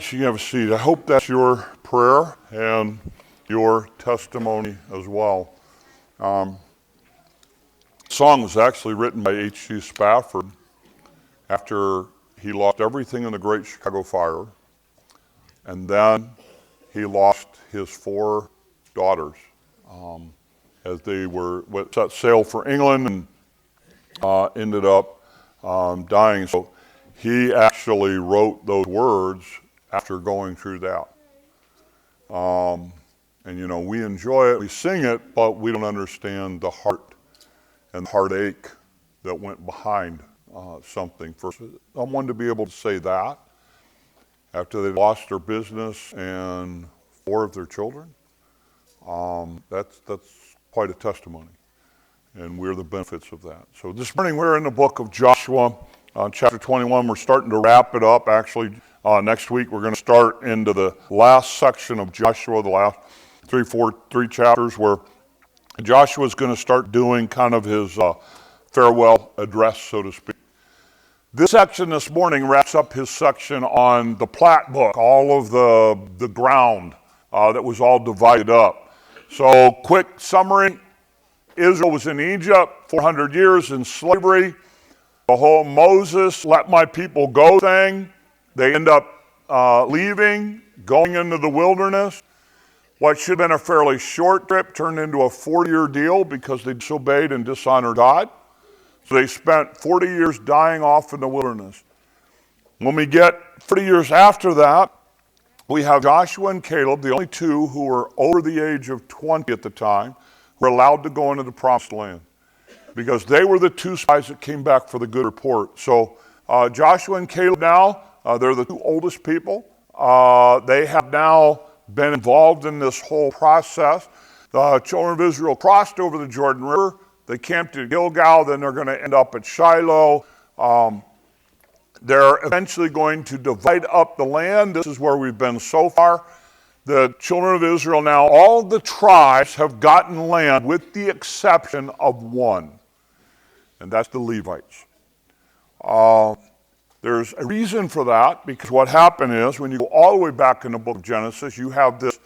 thanks. You have a seat. I hope that's your prayer and your testimony as well. The song was actually written by H.G. Spafford after he lost everything in the Great Chicago Fire, and then he lost his 4 daughters as they set sail for England and ended up dying. So he actually wrote those words after going through that. And you know, we enjoy it, we sing it, but we don't understand the heart and the heartache that went behind something. For someone to be able to say that after they lost their business and 4 of their children, that's quite a testimony. And we're the benefits of that. So this morning we're in the book of Joshua, chapter 21. We're starting to wrap it up. Actually, next week we're going to start into the last section of Joshua, the last three chapters, where Joshua is going to start doing kind of his farewell address, so to speak. This section this morning wraps up his section on the Plat book, all of the ground that was all divided up. So quick summary, Israel was in Egypt, 400 years in slavery. The whole Moses, let my people go thing, they end up leaving, going into the wilderness. What should have been a fairly short trip turned into a 40-year deal because they disobeyed and dishonored God. So they spent 40 years dying off in the wilderness. When we get 40 years after that, we have Joshua and Caleb, the only 2 who were over the age of 20 at the time, who were allowed to go into the promised land, because they were the 2 spies that came back for the good report. So Joshua and Caleb now, they're the 2 oldest people. They have now been involved in this whole process. The children of Israel crossed over the Jordan River. They camped at Gilgal, then they're going to end up at Shiloh. They're eventually going to divide up the land. This is where we've been so far. The children of Israel now, all the tribes have gotten land with the exception of 1, and that's the Levites. There's a reason for that, because what happened is when you go all the way back in the book of Genesis, you have this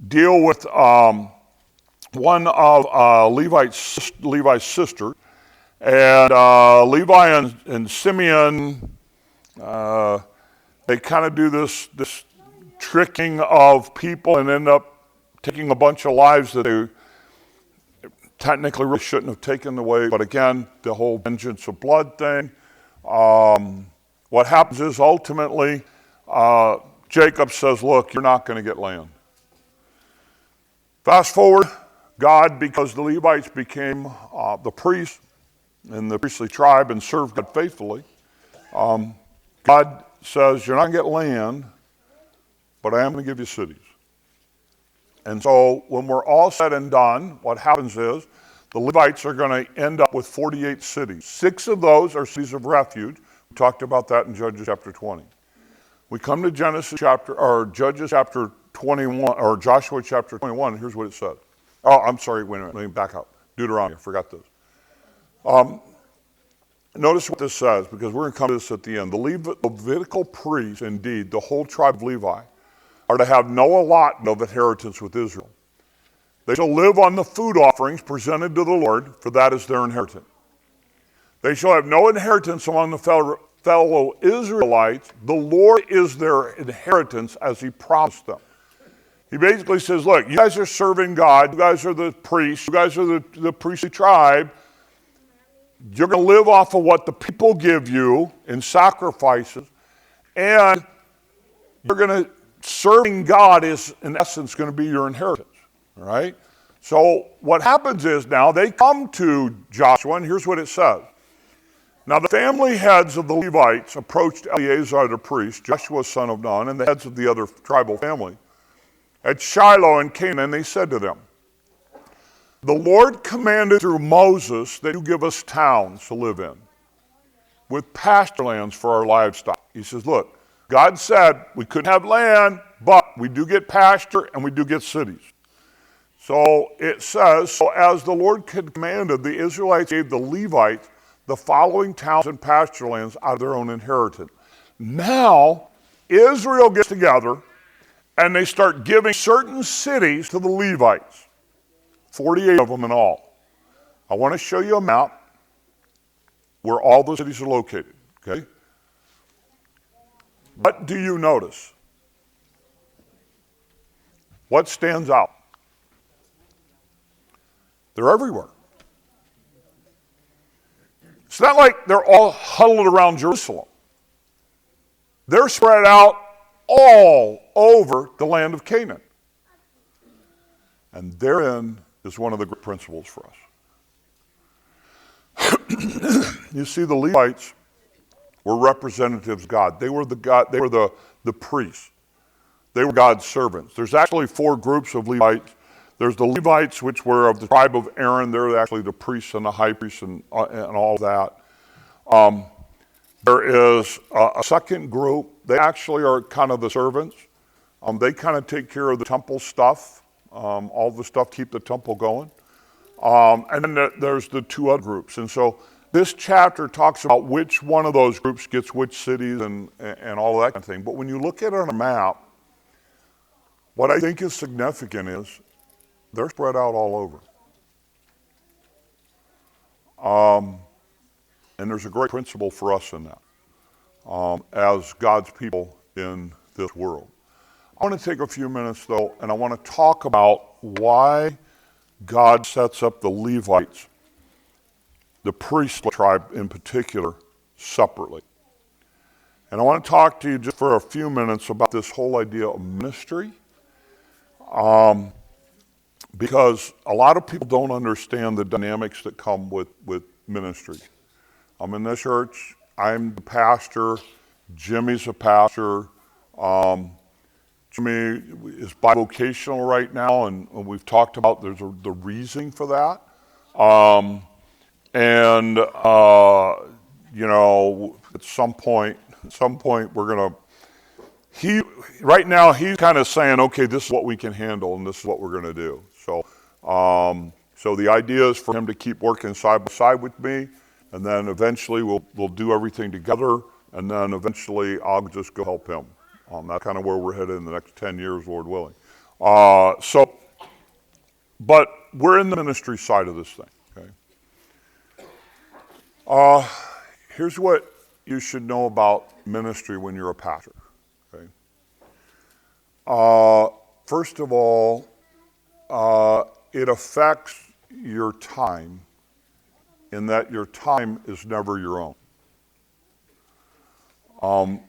deal with one of Levi's sister, and Levi and Simeon, they kind of do this tricking of people and end up taking a bunch of lives that they technically really shouldn't have taken away. But again, the whole vengeance of blood thing. What happens is ultimately Jacob says, look, you're not going to get land. Fast forward, God, because the Levites became the priests in the priestly tribe and served God faithfully, God says, you're not going to get land, but I am going to give you cities. And so when we're all said and done, what happens is the Levites are going to end up with 48 cities. 6 of those are cities of refuge. We talked about that in Judges chapter 20. We come to Judges chapter 21, or Joshua chapter 21, and here's what it says. Oh, I'm sorry, wait a minute, let me back up. Deuteronomy, I forgot this. Notice what this says, because we're going to come to this at the end. The Levitical priests, indeed, the whole tribe of Levi, are to have no allotment of inheritance with Israel. They shall live on the food offerings presented to the Lord, for that is their inheritance. They shall have no inheritance among the fellow Israelites. The Lord is their inheritance as he promised them. He basically says, look, you guys are serving God. You guys are the priests. You guys are the priestly tribe. You're going to live off of what the people give you in sacrifices. And you're going to, serving God is, in essence, going to be your inheritance. All right? So what happens is now they come to Joshua, and here's what it says. Now the family heads of the Levites approached Eleazar the priest, Joshua son of Nun, and the heads of the other tribal family at Shiloh in Canaan, and they said to them, the Lord commanded through Moses that you give us towns to live in with pasture lands for our livestock. He says, look, God said we couldn't have land, but we do get pasture and we do get cities. So it says, so as the Lord commanded, the Israelites gave the Levites the following towns and pasture lands out of their own inheritance: Now, Israel gets together and they start giving certain cities to the Levites, 48 of them in all. I want to show you a map where all the cities are located, okay? What do you notice? What stands out? They're everywhere. It's not like they're all huddled around Jerusalem. They're spread out all over the land of Canaan. And therein is one of the great principles for us. You see, the Levites were representatives of God. They were the priests. They were God's servants. There's actually 4 groups of Levites. There's the Levites, which were of the tribe of Aaron. They're actually the priests and the high priests and all that. There is a second group. They actually are kind of the servants. They kind of take care of the temple stuff, all the stuff to keep the temple going. And then there's the 2 other groups. And so this chapter talks about which one of those groups gets which cities and all of that kind of thing. But when you look at it on a map, what I think is significant is they're spread out all over. And there's a great principle for us in that, as God's people in this world. I want to take a few minutes, though, and I want to talk about why God sets up the Levites, the priestly tribe in particular, separately. And I want to talk to you just for a few minutes about this whole idea of ministry, because a lot of people don't understand the dynamics that come with ministry. I'm in this church. I'm the pastor. Jimmy's a pastor. Jimmy is bivocational right now, and we've talked about the reason for that. At some point we're gonna. Right now he's kind of saying, okay, this is what we can handle, and this is what we're gonna do. So the idea is for him to keep working side by side with me, and then eventually we'll do everything together, and then eventually I'll just go help him. That's kind of where we're headed in the next 10 years, Lord willing. But we're in the ministry side of this thing, okay? Here's what you should know about ministry when you're a pastor, okay? First of all, it affects your time in that your time is never your own.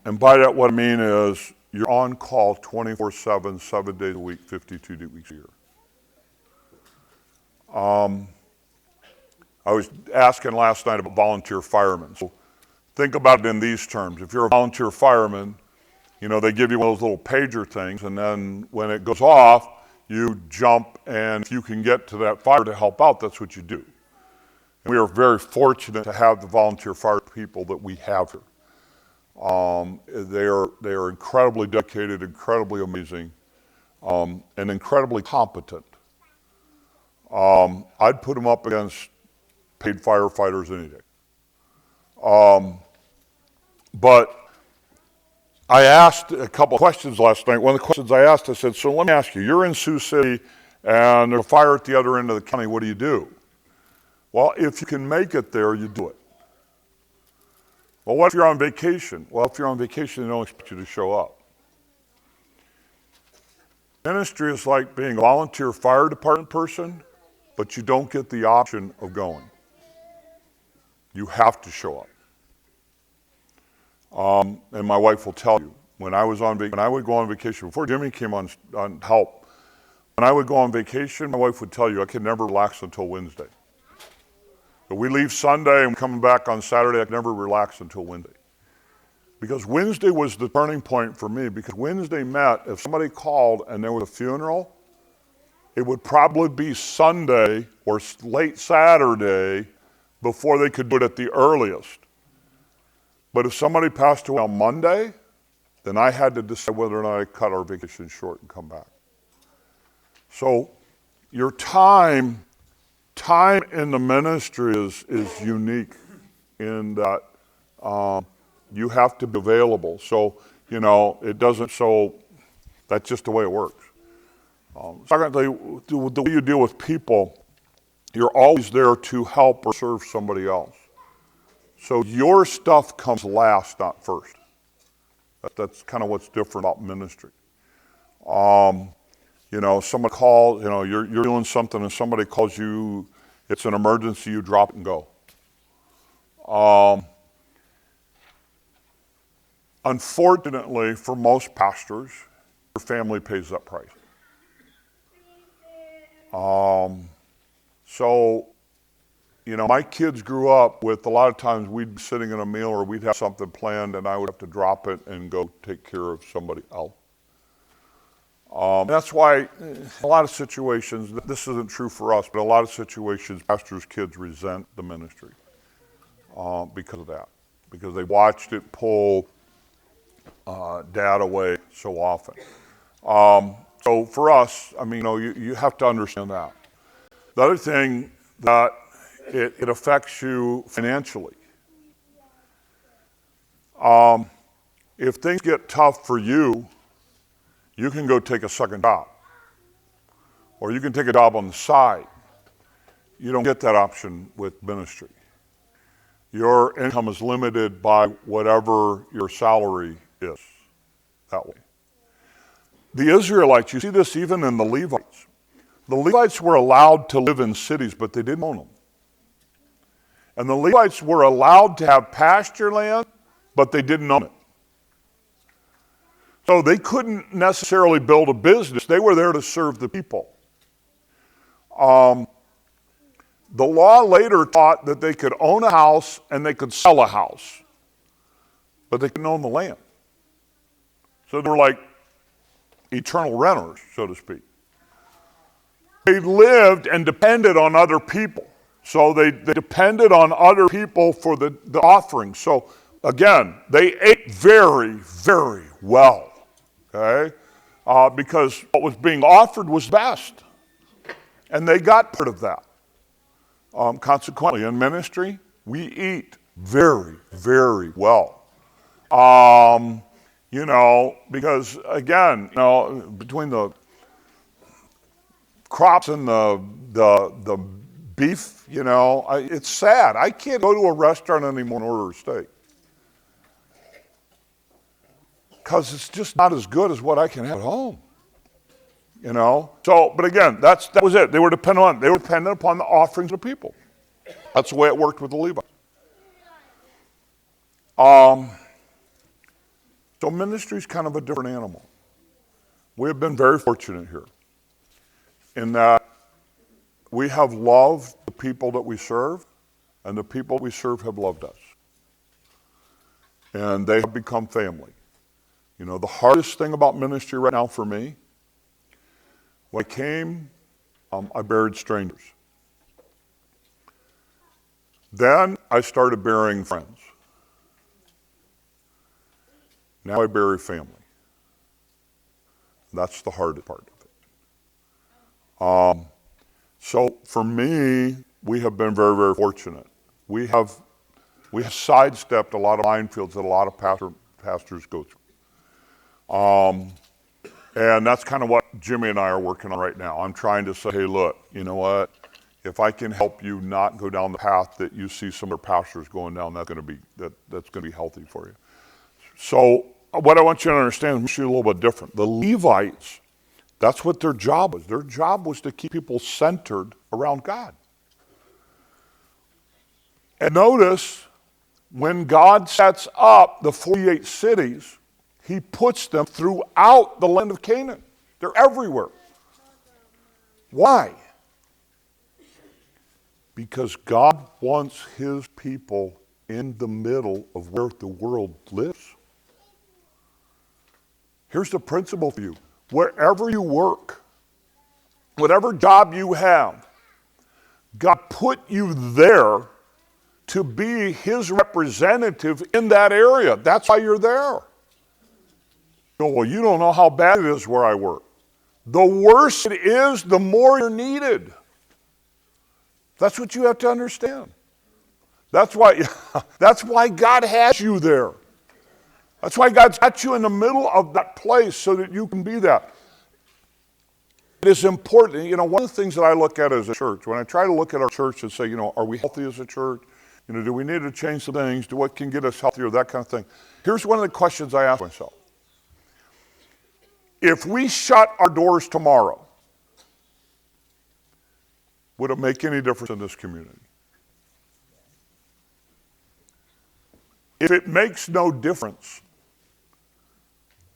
And by that, what I mean is you're on call 24/7, 7 days a week, 52 weeks a year. I was asking last night about volunteer firemen. So think about it in these terms. If you're a volunteer fireman, they give you one of those little pager things, and then when it goes off, you jump, and if you can get to that fire to help out, that's what you do. And we are very fortunate to have the volunteer fire people that we have here. They are incredibly dedicated, incredibly amazing, and incredibly competent. I'd put them up against paid firefighters any day. But I asked a couple of questions last night. One of the questions I asked, I said, so let me ask you, you're in Sioux City and there's a fire at the other end of the county, what do you do? Well, if you can make it there, you do it. Well, what if you're on vacation? Well, if you're on vacation, they don't expect you to show up. Ministry is like being a volunteer fire department person, but you don't get the option of going. You have to show up. And my wife will tell you, when I would go on vacation, before Jimmy came on help, when I would go on vacation, my wife would tell you I could never relax until Wednesday. But we leave Sunday and coming back on Saturday, I could never relax until Wednesday. Because Wednesday was the turning point for me, because Wednesday meant if somebody called and there was a funeral, it would probably be Sunday or late Saturday before they could do it at the earliest. But if somebody passed away on Monday, then I had to decide whether or not I cut our vacation short and come back. So your time in the ministry is unique in that You have to be available. So, it doesn't, so that's just the way it works. Secondly, the way you deal with people, you're always there to help or serve somebody else. So your stuff comes last, not first. That's kind of what's different about ministry. Someone calls, you're doing something and somebody calls you, it's an emergency, you drop it and go. Unfortunately, for most pastors, your family pays that price. My kids grew up with, a lot of times we'd be sitting in a meal or we'd have something planned and I would have to drop it and go take care of somebody else. That's why a lot of situations, this isn't true for us, but a lot of situations, pastors' kids resent the ministry because of that, because they watched it pull dad away so often. So for us, you have to understand that. The other thing that it affects you financially. If things get tough for you, you can go take a second job. Or you can take a job on the side. You don't get that option with ministry. Your income is limited by whatever your salary is that way. The Israelites, you see this even in the Levites. The Levites were allowed to live in cities, but they didn't own them. And the Levites were allowed to have pasture land, but they didn't own it. So they couldn't necessarily build a business. They were there to serve the people. The law later taught that they could own a house and they could sell a house, but they couldn't own the land. So they were like eternal renters, so to speak. They lived and depended on other people. So they depended on other people for the offering. So again, they ate very, very well, okay? Because what was being offered was best. And they got part of that. Consequently, in ministry, we eat very, very well. Because again, between the crops and the beef, it's sad. I can't go to a restaurant anymore and order a steak. Because it's just not as good as what I can have at home. So, but again, that was it. They were dependent upon the offerings of people. That's the way it worked with the Levites. So ministry is kind of a different animal. We have been very fortunate here in that we have loved the people that we serve, and the people we serve have loved us. And they have become family. The hardest thing about ministry right now for me, when I came, I buried strangers. Then I started burying friends. Now I bury family. That's the hardest part of it. So for me, we have been very, very fortunate. We have sidestepped a lot of minefields that a lot of pastors go through. And that's kind of what Jimmy and I are working on right now. I'm trying to say, hey, look, you know what? If I can help you not go down the path that you see some other pastors going down, that's going to be healthy for you. So what I want you to understand is a little bit different. The Levites, that's what their job was. Their job was to keep people centered around God. And notice, when God sets up the 48 cities, he puts them throughout the land of Canaan. They're everywhere. Why? Because God wants his people in the middle of where the world lives. Here's the principle for you. Wherever you work, whatever job you have, God put you there to be his representative in that area. That's why you're there. Well, you don't know how bad it is where I work. The worse it is, the more you're needed. That's what you have to understand. That's why God has you there. That's why God's got you in the middle of that place so that you can be that. It is important. You know, one of the things that I look at as a church, when I try to look at our church and say, you know, are we healthy as a church? You know, do we need to change some things? Do what can get us healthier? That kind of thing. Here's one of the questions I ask myself. If we shut our doors tomorrow, would it make any difference in this community? If it makes no difference,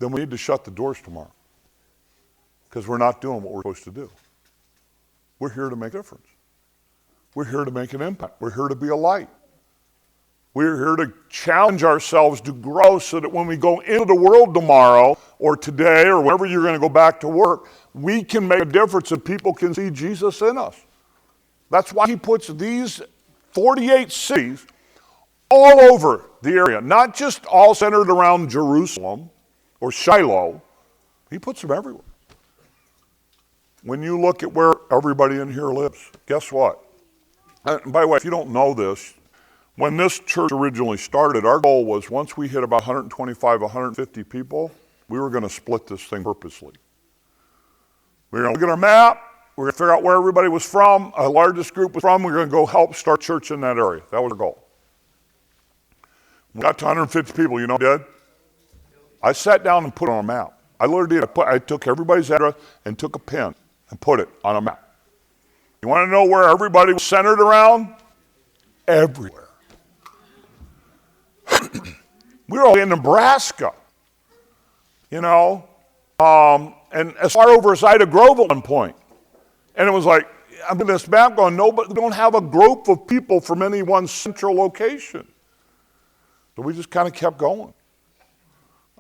then we need to shut the doors tomorrow because we're not doing what we're supposed to do. We're here to make a difference. We're here to make an impact. We're here to be a light. We're here to challenge ourselves to grow so that when we go into the world tomorrow or today or whenever you're going to go back to work, we can make a difference and people can see Jesus in us. That's why he puts these 48 cities all over the area, not just all centered around Jerusalem or Shiloh. He puts them everywhere. When you look at where everybody in here lives, guess what? And by the way, if you don't know this, when this church originally started, our goal was once we hit about 125, 150 people, we were going to split this thing purposely. We were going to look at our map. We were going to figure out where everybody was from, our largest group was from. We were going to go help start church in that area. That was our goal. We got to 150 people, you know what I did? I sat down and put it on a map. I literally did. I took everybody's address and took a pen and put it on a map. You want to know where everybody was centered around? Everywhere. We were all in Nebraska, you know, and as far over as Ida Grove at one point. And it was like, I'm in this map going, no, but we don't have a group of people from any one central location. So we just kind of kept going.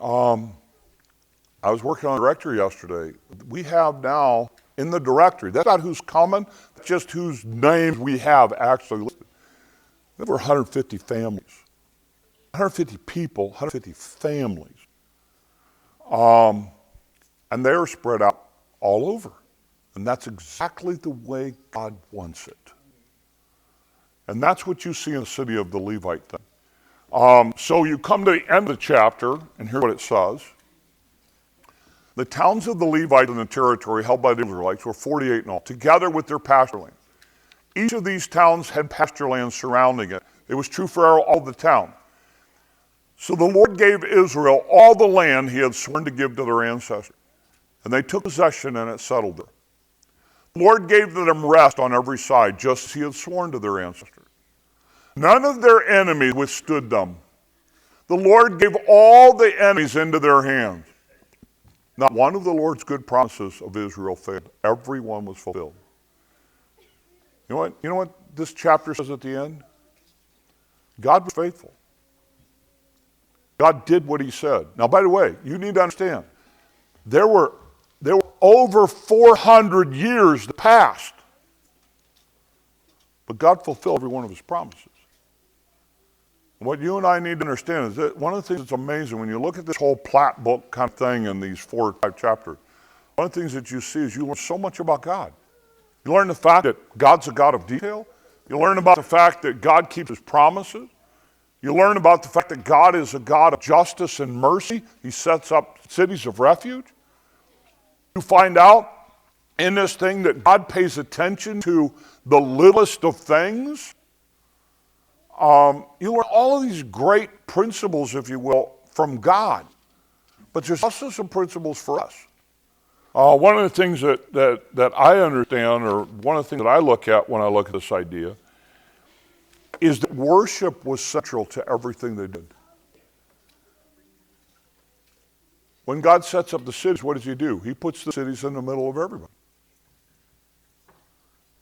I was working on a directory yesterday. We have now in the directory, that's not who's coming, just whose names we have actually listed. There were 150 families. 150 people, 150 families. And they're spread out all over. And that's exactly the way God wants it. And that's what you see in the city of the Levite thing. So you come to the end of the chapter, and here's what it says. The towns of the Levites in the territory held by the Israelites were 48 in all, together with their pasture land. Each of these towns had pasture land surrounding it. It was true for all the town. So the Lord gave Israel all the land he had sworn to give to their ancestors. And they took possession and it settled there. The Lord gave them rest on every side, just as he had sworn to their ancestors. None of their enemies withstood them. The Lord gave all the enemies into their hands. Not one of the Lord's good promises of Israel failed. Every one was fulfilled. You know what this chapter says at the end? God was faithful. God did what he said. Now, by the way, you need to understand, there were over 400 years that passed. But God fulfilled every one of his promises. And what you and I need to understand is that one of the things that's amazing when you look at this whole Platt book kind of thing in these 4 or 5 chapters, one of the things that you see is you learn so much about God. You learn the fact that God's a God of detail. You learn about the fact that God keeps his promises. You learn about the fact that God is a God of justice and mercy. He sets up cities of refuge. You find out in this thing that God pays attention to the littlest of things. You learn all of these great principles, if you will, from God. But there's also some principles for us. One of the things that I understand, or one of the things that I look at when I look at this idea, is that worship was central to everything they did. When God sets up the cities, what does he do? He puts the cities in the middle of everybody.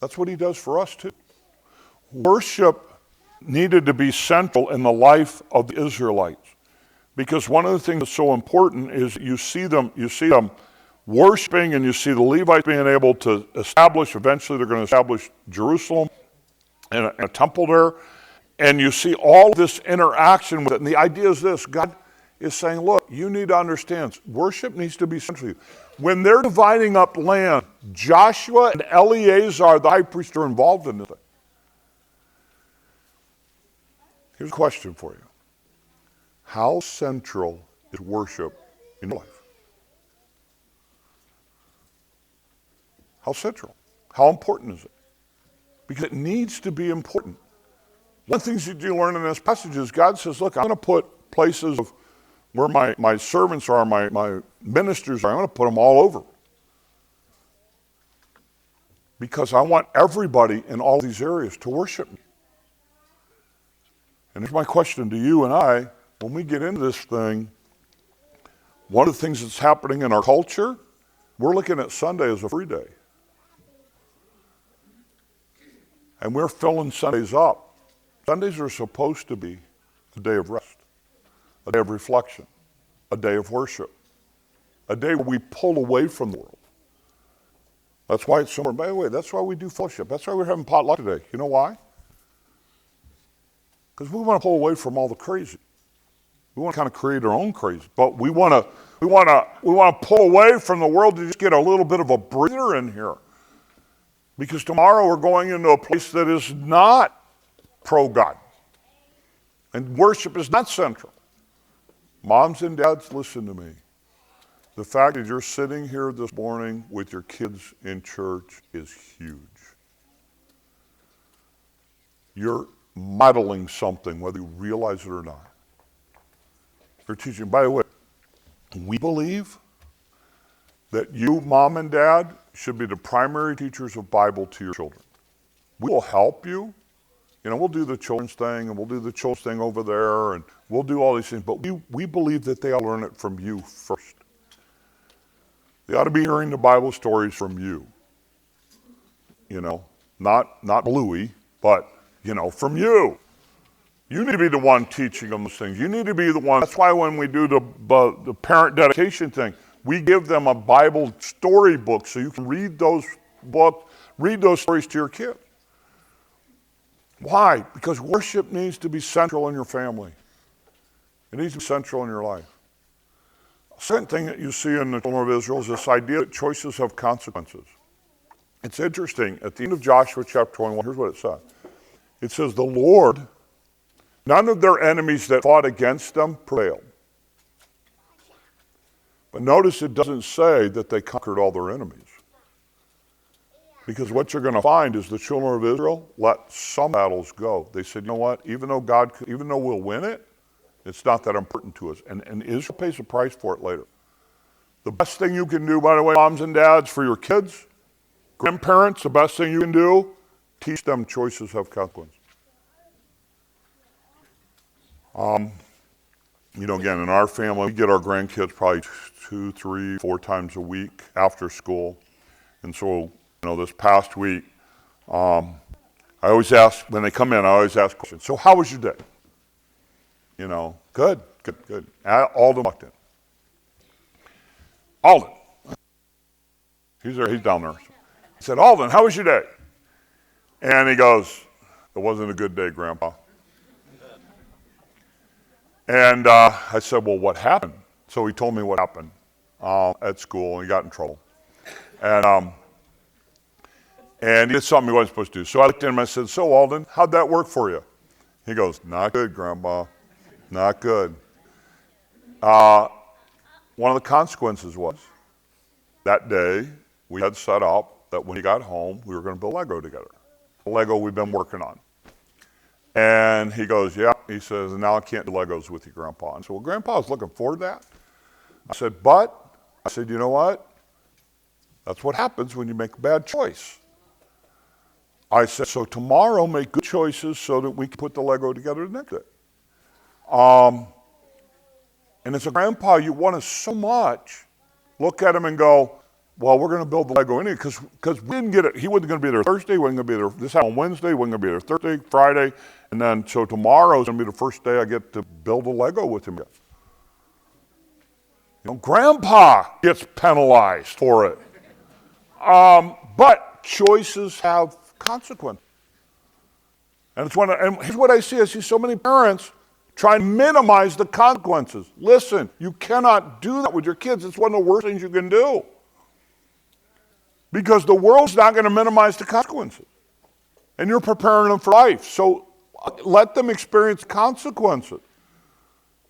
That's what he does for us too. Worship needed to be central in the life of the Israelites, because one of the things that's so important is you see them worshiping, and you see the Levites being able to establish, eventually they're going to establish Jerusalem and a temple there, and you see all this interaction with it. And the idea is this: God is saying, look, you need to understand, worship needs to be central to you. When they're dividing up land, Joshua and Eleazar, the high priest, are involved in this thing. Here's a question for you. How central is worship in your life? How central? How important is it? Because it needs to be important. One of the things you do learn in this passage is God says, look, I'm going to put places of where my servants are, my ministers are, I'm going to put them all over. Because I want everybody in all these areas to worship me. And here's my question to you and I, when we get into this thing, one of the things that's happening in our culture, we're looking at Sunday as a free day. And we're filling Sundays up. Sundays are supposed to be a day of rest, a day of reflection, a day of worship, a day where we pull away from the world. That's why it's so important. By the way, that's why we do fellowship. That's why we're having potluck today. You know why? Because we want to pull away from all the crazy. We want to kind of create our own crazy. But we want to pull away from the world to just get a little bit of a breather in here. Because tomorrow we're going into a place that is not pro-God. And worship is not central. Moms and dads, listen to me. The fact that you're sitting here this morning with your kids in church is huge. You're modeling something, whether you realize it or not. You're teaching. By the way, we believe that you, mom and dad, should be the primary teachers of Bible to your children. We will help you. You know, we'll do the children's thing, and we'll do the children's thing over there, and we'll do all these things. But we believe that they ought to learn it from you first. They ought to be hearing the Bible stories from you. You know, not Bluey, but, you know, from you. You need to be the one teaching them those things. You need to be the one. That's why when we do the parent dedication thing, we give them a Bible storybook so you can read those books, read those stories to your kids. Why? Because worship needs to be central in your family. It needs to be central in your life. The second thing that you see in the children of Israel is this idea that choices have consequences. It's interesting. At the end of Joshua chapter 21, here's what it says. It says, the Lord, none of their enemies that fought against them prevailed. But notice it doesn't say that they conquered all their enemies. Because what you're going to find is the children of Israel let some battles go. They said, you know what, even though we'll win it, it's not that important to us. And Israel pays a price for it later. The best thing you can do, by the way, moms and dads, for your kids, grandparents, the best thing you can do, teach them choices have consequences. You know, again, in our family, we get our grandkids probably 2, 3, 4 times a week after school. And so, you know, this past week, I always ask, when they come in, I always ask questions. So how was your day? You know, good. Alden walked in. Alden. He's there, he's down there. I said, Alden, how was your day? And he goes, it wasn't a good day, Grandpa. And I said, well, what happened? So he told me what happened at school, and he got in trouble. And he did something he wasn't supposed to do. So I looked at him and I said, so Alden, how'd that work for you? He goes, not good, Grandpa, not good. One of the consequences was, that day, we had set up that when he got home, we were going to build Lego together. The Lego we've been working on. And he goes, yeah. He says, and now I can't do Legos with you, Grandpa. And I said, well, Grandpa was looking forward to that. I said, you know what? That's what happens when you make a bad choice. I said, so tomorrow make good choices so that we can put the Lego together the next day. And as a grandpa, you want to so much look at him and go, well, we're going to build the Lego anyway, because we didn't get it. He wasn't going to be there Thursday, he wasn't going to be there. This happened on Wednesday, he wasn't going to be there Thursday, Friday, and then so tomorrow is going to be the first day I get to build a Lego with him again. You know, Grandpa gets penalized for it. But choices have consequences. And here's what I see. I see so many parents trying to minimize the consequences. Listen, you cannot do that with your kids. It's one of the worst things you can do. Because the world's not going to minimize the consequences. And you're preparing them for life. So let them experience consequences.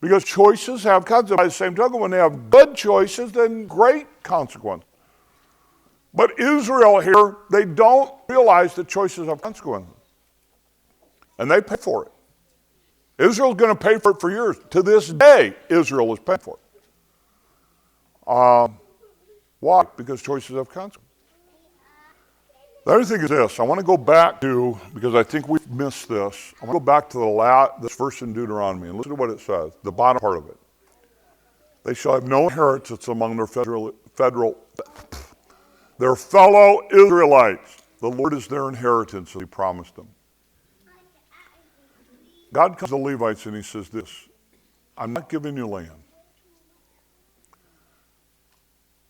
Because choices have consequences. By the same token, when they have good choices, then great consequences. But Israel here, they don't realize that choices have consequences. And they pay for it. Israel's going to pay for it for years. To this day, Israel is paying for it. Why? Because choices have consequences. The other thing is this. I want to go back to, because I think we've missed this, I want to go back to this verse in Deuteronomy and listen to what it says, the bottom part of it. They shall have no inheritance among their their fellow Israelites. The Lord is their inheritance, as he promised them. God comes to the Levites and he says this, I'm not giving you land,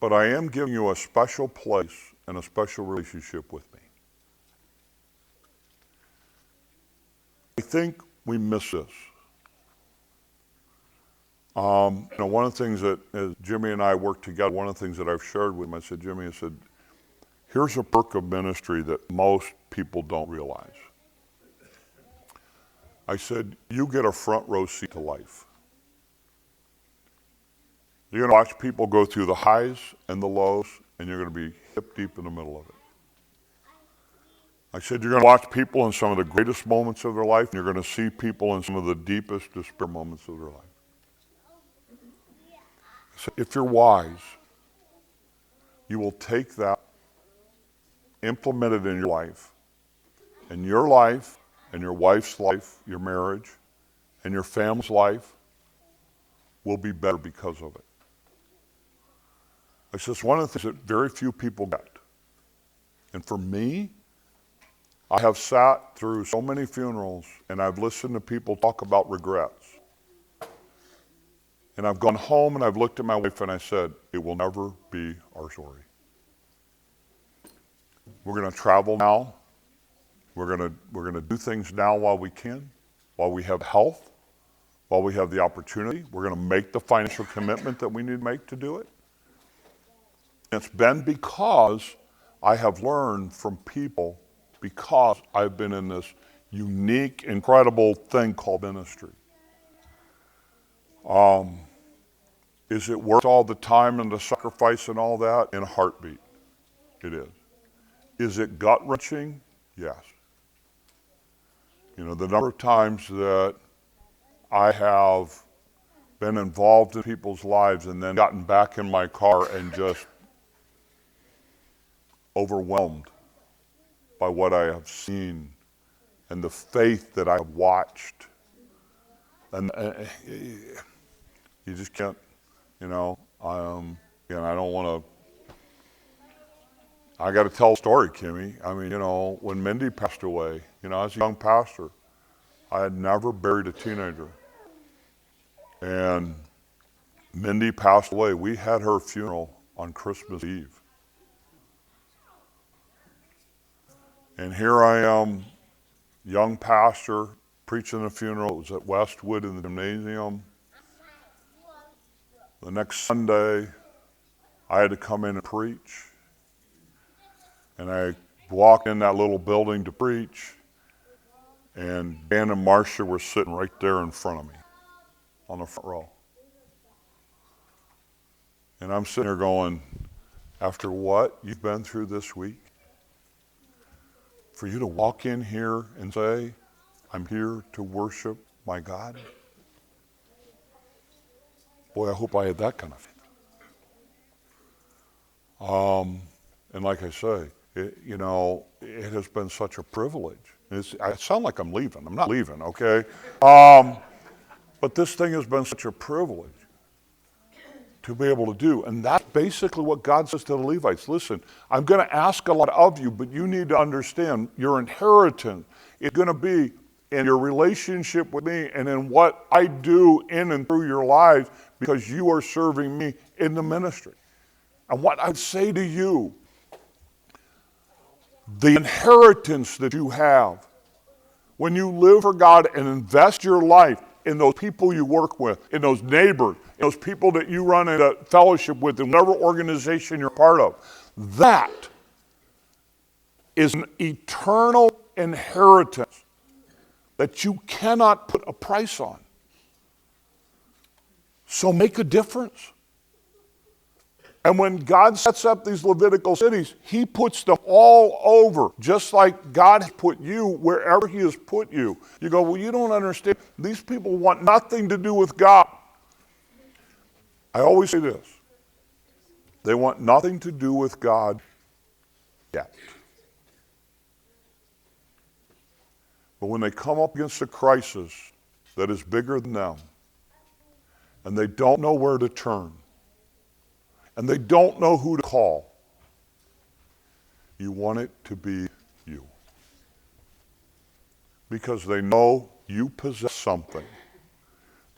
but I am giving you a special place and a special relationship with me. I think we miss this. One of the things that, as Jimmy and I worked together, one of the things that I've shared with him, I said, Jimmy, I said, here's a perk of ministry that most people don't realize. I said, you get a front row seat to life. You're going to watch people go through the highs and the lows, and you're going to be hip deep in the middle of it. I said, you're going to watch people in some of the greatest moments of their life, and you're going to see people in some of the deepest despair moments of their life. I said, if you're wise, you will take that, implement it in your life, and your wife's life, your marriage, and your family's life will be better because of it. I said, it's one of the things that very few people get. And for me, I have sat through so many funerals and I've listened to people talk about regrets. And I've gone home and I've looked at my wife and I said, it will never be our story. We're going to travel now. We're going to do things now while we can, while we have health, while we have the opportunity. We're going to make the financial commitment that we need to make to do it. And it's been because I have learned from people, because I've been in this unique, incredible thing called ministry. Is it worth all the time and the sacrifice and all that? In a heartbeat, it is. Is it gut-wrenching? Yes. You know, the number of times that I have been involved in people's lives and then gotten back in my car and just overwhelmed by what I have seen and the faith that I have watched. And you just can't, you know, I don't want to, I got to tell a story, Kimmy. I mean, you know, when Mindy passed away, you know, as a young pastor, I had never buried a teenager. And Mindy passed away. We had her funeral on Christmas Eve. And here I am, young pastor, preaching the funeral. It was at Westwood in the gymnasium. The next Sunday, I had to come in and preach. And I walked in that little building to preach, and Dan and Marcia were sitting right there in front of me on the front row. And I'm sitting there going, after what you've been through this week, for you to walk in here and say, I'm here to worship my God. Boy, I hope I had that kind of faith. And like I say, it has been such a privilege. I sound like I'm leaving. I'm not leaving, okay? But this thing has been such a privilege to be able to do. And that's basically what God says to the Levites. Listen, I'm going to ask a lot of you, but you need to understand your inheritance is going to be in your relationship with me and in what I do in and through your lives, because you are serving me in the ministry. And what I'd say to you, the inheritance that you have when you live for God and invest your life in those people you work with, in those neighbors, in those people that you run into fellowship with, in whatever organization you're part of, that is an eternal inheritance that you cannot put a price on. So make a difference. And when God sets up these Levitical cities, he puts them all over, just like God has put you wherever he has put you. You go, well, you don't understand. These people want nothing to do with God. I always say this. They want nothing to do with God yet. But when they come up against a crisis that is bigger than them, and they don't know where to turn, and they don't know who to call, you want it to be you. Because they know you possess something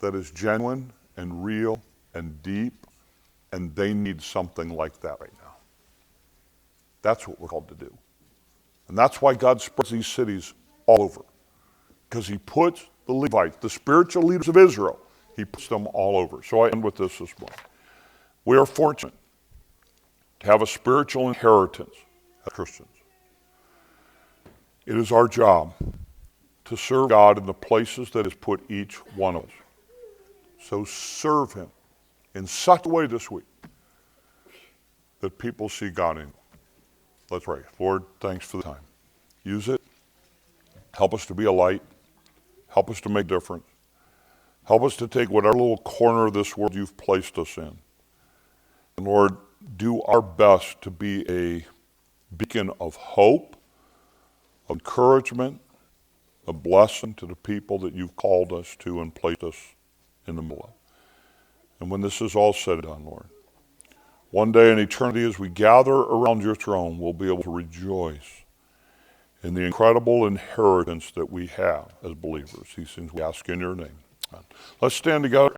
that is genuine and real and deep, and they need something like that right now. That's what we're called to do. And that's why God spreads these cities all over. Because he puts the Levites, the spiritual leaders of Israel, he puts them all over. So I end with this morning. We are fortunate to have a spiritual inheritance as Christians. It is our job to serve God in the places that has put each one of us. So serve him in such a way this week that people see God in you. Let's pray. Lord, thanks for the time. Use it. Help us to be a light. Help us to make a difference. Help us to take whatever little corner of this world you've placed us in. And Lord, do our best to be a beacon of hope, of encouragement, a blessing to the people that you've called us to and placed us in the middle of. And when this is all said and done, Lord, one day in eternity as we gather around your throne, we'll be able to rejoice in the incredible inheritance that we have as believers. These things we ask in your name. Let's stand together.